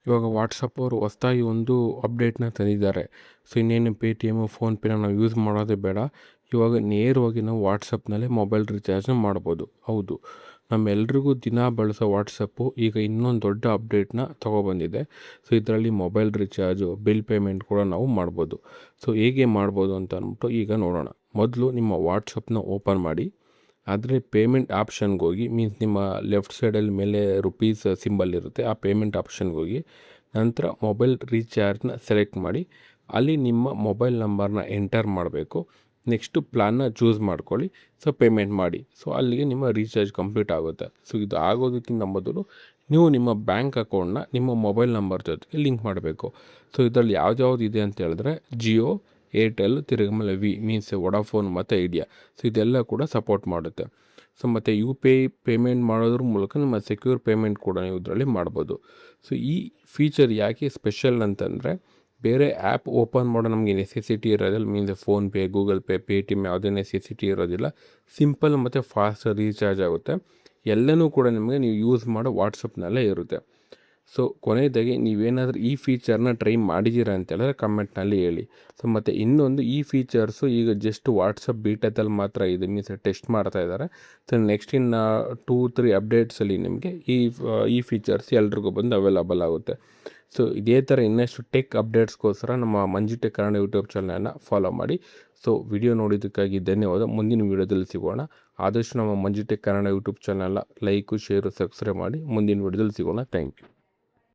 ಇವಾಗ ವಾಟ್ಸಪ್ ಅವರು ಹೊಸ್ದಾಗಿ ಒಂದು ಅಪ್ಡೇಟ್ನ ತಂದಿದ್ದಾರೆ. ಸೊ ಇನ್ನೇನು ಪೇಟಿಎಮ್ಮು, ಫೋನ್‌ಪೇನ ನಾವು ಯೂಸ್ ಮಾಡೋದೇ ಬೇಡ. ಇವಾಗ ನೇರವಾಗಿ ನಾವು ವಾಟ್ಸಪ್‌ನಲ್ಲೇ ಮೊಬೈಲ್ ರೀಚಾರ್ಜ್ನ ಮಾಡ್ಬೋದು. ಹೌದು, ನಮ್ಮೆಲ್ರಿಗೂ ದಿನ ಬಳಸೋ ವಾಟ್ಸಪ್ಪು ಈಗ ಇನ್ನೊಂದು ದೊಡ್ಡ ಅಪ್ಡೇಟ್ನ ತೊಗೊಬಂದಿದೆ. ಸೊ ಇದರಲ್ಲಿ ಮೊಬೈಲ್ ರೀಚಾರ್ಜು, ಬಿಲ್ ಪೇಮೆಂಟ್ ಕೂಡ ನಾವು ಮಾಡ್ಬೋದು. ಸೊ ಹೇಗೆ ಮಾಡ್ಬೋದು ಅಂತ ಅಂದ್ಬಿಟ್ಟು ಈಗ ನೋಡೋಣ. ಮೊದಲು ನಿಮ್ಮ ವಾಟ್ಸಪ್‌ನ ಓಪನ್ ಮಾಡಿ. ಅದರಲ್ಲಿ ಪೇಮೆಂಟ್ ಆಪ್ಷನ್ಗೆ ಹೋಗಿ, ಮೀನ್ಸ್ ನಿಮ್ಮ ಲೆಫ್ಟ್ ಸೈಡಲ್ಲಿ ಮೇಲೆ ರುಪೀಸ್ ಸಿಂಬಲ್ ಇರುತ್ತೆ, ಆ ಪೇಮೆಂಟ್ ಆಪ್ಷನ್ಗೆ ಹೋಗಿ ನಂತರ ಮೊಬೈಲ್ ರೀಚಾರ್ಜ್ನ ಸೆಲೆಕ್ಟ್ ಮಾಡಿ ಅಲ್ಲಿ ನಿಮ್ಮ ಮೊಬೈಲ್ ನಂಬರ್ನ ಎಂಟರ್ ಮಾಡಬೇಕು. ನೆಕ್ಸ್ಟು ಪ್ಲಾನ್ನ ಚೂಸ್ ಮಾಡ್ಕೊಳ್ಳಿ. ಸೊ ಪೇಮೆಂಟ್ ಮಾಡಿ. ಸೊ ಅಲ್ಲಿಗೆ ನಿಮ್ಮ ರೀಚಾರ್ಜ್ ಕಂಪ್ಲೀಟ್ ಆಗುತ್ತೆ. ಸೊ ಇದು ಆಗೋದಕ್ಕಿಂತ ಮೊದಲು ನೀವು ನಿಮ್ಮ ಬ್ಯಾಂಕ್ ಅಕೌಂಟ್ನ ನಿಮ್ಮ ಮೊಬೈಲ್ ನಂಬರ್ ಜೊತೆಗೆ ಲಿಂಕ್ ಮಾಡಬೇಕು. ಸೊ ಇದರಲ್ಲಿ ಯಾವ್ದು ಇದೆ ಅಂತ ಹೇಳಿದ್ರೆ ಜಿಯೋ, ಏರ್ಟೆಲ್, ತಿರುಗಮಲೆ ವಿ ಮೀನ್ಸ್ ವೊಡಾಫೋನ್ ಮತ್ತು ಐಡಿಯಾ. ಸೊ ಇದೆಲ್ಲ ಕೂಡ ಸಪೋರ್ಟ್ ಮಾಡುತ್ತೆ. ಸೊ ಮತ್ತು ಯು ಪಿ ಐ ಪೇಮೆಂಟ್ ಮಾಡೋದ್ರ ಮೂಲಕ ನಿಮ್ಮ ಸೆಕ್ಯೂರ್ ಪೇಮೆಂಟ್ ಕೂಡ ನೀವು ಇದರಲ್ಲಿ ಮಾಡ್ಬೋದು. ಸೊ ಈ ಫೀಚರ್ ಯಾಕೆ ಸ್ಪೆಷಲ್ ಅಂತಂದರೆ, ಬೇರೆ ಆ್ಯಪ್ ಓಪನ್ ಮಾಡೋ ನಮಗೆ ನೆಸೆಸಿಟಿ ಇರೋದಿಲ್ಲ. Means PhonePe, Google pay, Paytm ಯಾವುದೇ ನೆಸೆಸಿಟಿ ಇರೋದಿಲ್ಲ. ಸಿಂಪಲ್ ಮತ್ತು ಫಾಸ್ಟ್ ರೀಚಾರ್ಜ್ ಆಗುತ್ತೆ. ಎಲ್ಲನೂ ಕೂಡ ನಿಮಗೆ ನೀವು ಯೂಸ್ ಮಾಡೋ ವಾಟ್ಸಪ್ನಲ್ಲೇ ಇರುತ್ತೆ. ಸೊ ಕೊನೆಯದಾಗಿ ನೀವೇನಾದರೂ ಈ ಫೀಚರ್ನ ಟ್ರೈ ಮಾಡಿದ್ದೀರಾ ಅಂತ ಹೇಳಿದ್ರೆ ಕಮೆಂಟ್ನಲ್ಲಿ ಹೇಳಿ. ಸೊ ಮತ್ತು ಇನ್ನೊಂದು, ಈ ಫೀಚರ್ಸು ಈಗ ಜಸ್ಟ್ ವಾಟ್ಸಪ್ ಬೀಟಾದಲ್ಲಿ ಮಾತ್ರ ಇದೆ, ಮೀನ್ಸ್ ಟೆಸ್ಟ್ ಮಾಡ್ತಾ ಇದ್ದಾರೆ. ಸೊ ನೆಕ್ಸ್ಟ್ ಇನ್ನು 2-3 ಅಪ್ಡೇಟ್ಸಲ್ಲಿ ನಿಮಗೆ ಈ ಫೀಚರ್ಸ್ ಎಲ್ರಿಗೂ ಬಂದು ಅವೈಲಬಲ್ ಆಗುತ್ತೆ. ಸೊ ಇದೇ ಥರ ಇನ್ನಷ್ಟು ಟೆಕ್ ಅಪ್ಡೇಟ್ಸ್ಗೋಸ್ಕರ ನಮ್ಮ ಮಂಜು ಟೆಕ್ ಕನ್ನಡ ಯೂಟ್ಯೂಬ್ ಚಾನಲನ್ನು ಫಾಲೋ ಮಾಡಿ. ಸೊ ವಿಡಿಯೋ ನೋಡಿದ್ದಕ್ಕಾಗಿ ಧನ್ಯವಾದ. ಮುಂದಿನ ವೀಡಿಯೋದಲ್ಲಿ ಸಿಗೋಣ. ಆದಷ್ಟು ನಮ್ಮ ಮಂಜು ಟೆಕ್ ಕನ್ನಡ ಯೂಟ್ಯೂಬ್ ಚಾನಲ್ನ ಲೈಕು, ಶೇರು, ಸಬ್ಸ್ಕ್ರೈಬ್ ಮಾಡಿ. ಮುಂದಿನ ವೀಡಿಯೋದಲ್ಲಿ ಸಿಗೋಣ. Thank you.